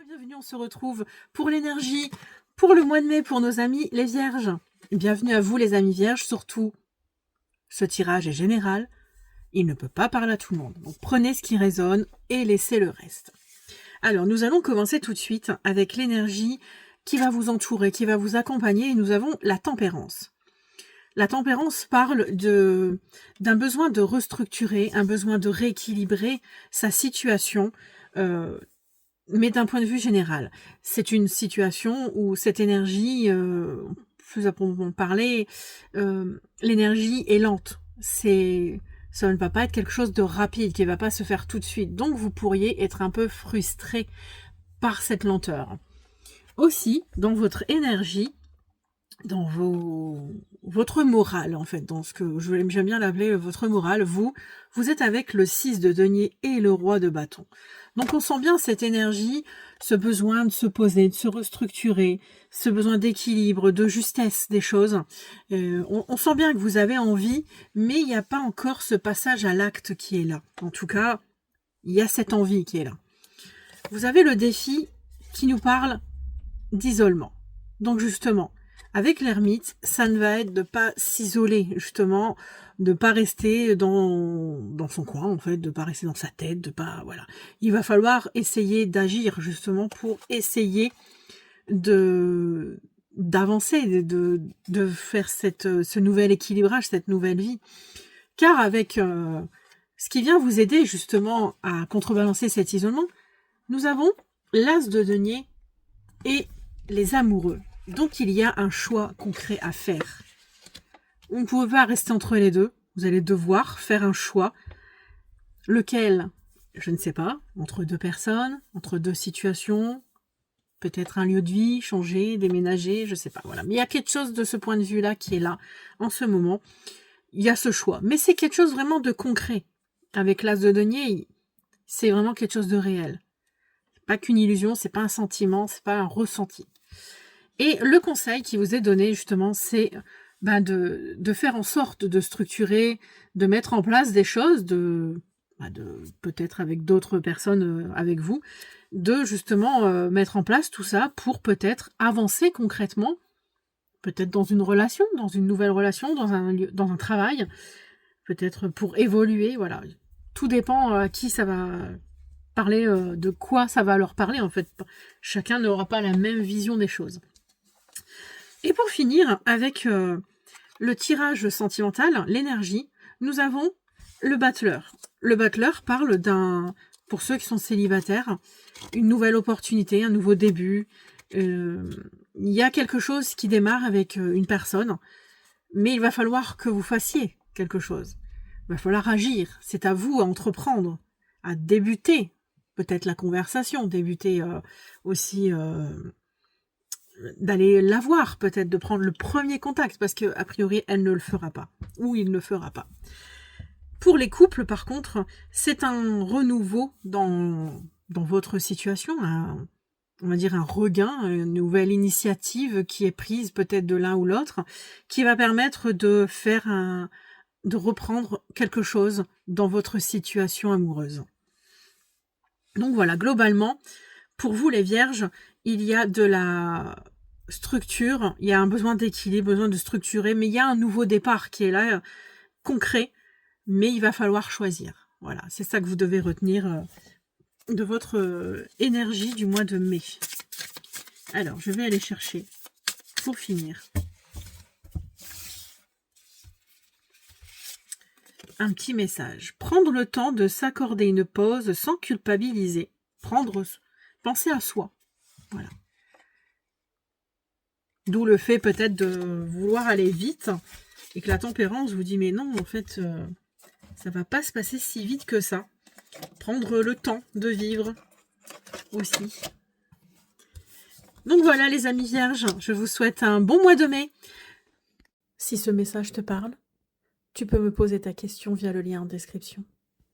Bienvenue, on se retrouve pour l'énergie, pour le mois de mai, pour nos amis les vierges. Bienvenue à vous les amis vierges, surtout ce tirage est général, il ne peut pas parler à tout le monde. Donc prenez ce qui résonne et laissez le reste. Alors nous allons commencer tout de suite avec l'énergie qui va vous entourer, qui va vous accompagner, et nous avons la tempérance. La tempérance parle d'un besoin de restructurer, un besoin de rééquilibrer sa situation, mais d'un point de vue général. C'est une situation où cette énergie, plus à proprement parler, l'énergie est lente. Ça ne va pas être quelque chose de rapide, qui ne va pas se faire tout de suite. Donc vous pourriez être un peu frustré par cette lenteur. Aussi, dans votre énergie, dans votre morale, en fait, dans ce que j'aime bien l'appeler votre morale, vous êtes avec le 6 de denier et le roi de bâton. Donc on sent bien cette énergie, ce besoin de se poser, de se restructurer, ce besoin d'équilibre, de justesse des choses. On sent bien que vous avez envie, mais il n'y a pas encore ce passage à l'acte qui est là. En tout cas, il y a cette envie qui est là. Vous avez le défi qui nous parle d'isolement. Donc justement, avec l'ermite, ça ne va être de pas s'isoler, justement, de pas rester dans son coin, en fait, de pas rester dans sa tête, de pas, voilà. Il va falloir essayer d'agir, justement, pour essayer d'avancer, de faire ce nouvel équilibrage, cette nouvelle vie. Car avec ce qui vient vous aider, justement, à contrebalancer cet isolement, nous avons l'as de denier et les amoureux. Donc il y a un choix concret à faire. Vous ne pouvez pas rester entre les deux. Vous allez devoir faire un choix. Lequel? Je ne sais pas. Entre deux personnes, entre deux situations, peut-être un lieu de vie, changer, déménager, je ne sais pas. Voilà. Mais il y a quelque chose de ce point de vue-là qui est là en ce moment. Il y a ce choix. Mais c'est quelque chose vraiment de concret. Avec l'as de denier, c'est vraiment quelque chose de réel. C'est pas qu'une illusion, c'est pas un sentiment, c'est pas un ressenti. Et le conseil qui vous est donné, justement, c'est de faire en sorte de structurer, de mettre en place des choses, peut-être avec d'autres personnes avec vous, de justement mettre en place tout ça pour peut-être avancer concrètement, peut-être dans une relation, dans une nouvelle relation, dans un travail, peut-être pour évoluer, voilà. Tout dépend à qui ça va parler, de quoi ça va leur parler, en fait. Chacun n'aura pas la même vision des choses. Et pour finir, avec le tirage sentimental, l'énergie, nous avons le battleur. Le battleur parle pour ceux qui sont célibataires, une nouvelle opportunité, un nouveau début. Il y a quelque chose qui démarre avec une personne, mais il va falloir que vous fassiez quelque chose. Il va falloir agir. C'est à vous à entreprendre, à débuter peut-être la conversation, débuter aussi... d'aller la voir, peut-être, de prendre le premier contact, parce que a priori, elle ne le fera pas, ou il ne le fera pas. Pour les couples, par contre, c'est un renouveau dans votre situation, on va dire un regain, une nouvelle initiative qui est prise peut-être de l'un ou l'autre, qui va permettre de reprendre quelque chose dans votre situation amoureuse. Donc voilà, globalement, pour vous les vierges, il y a de la structure, il y a un besoin d'équilibre, besoin de structurer, mais il y a un nouveau départ qui est là, concret, mais il va falloir choisir. Voilà, c'est ça que vous devez retenir de votre énergie du mois de mai. Alors, je vais aller chercher, pour finir, un petit message. Prendre le temps de s'accorder une pause sans culpabiliser. Penser à soi. Voilà. D'où le fait peut-être de vouloir aller vite et que la tempérance vous dit mais non, en fait, ça va pas se passer si vite que ça. Prendre le temps de vivre aussi. Donc voilà les amis vierges, je vous souhaite un bon mois de mai. Si ce message te parle, tu peux me poser ta question via le lien en description.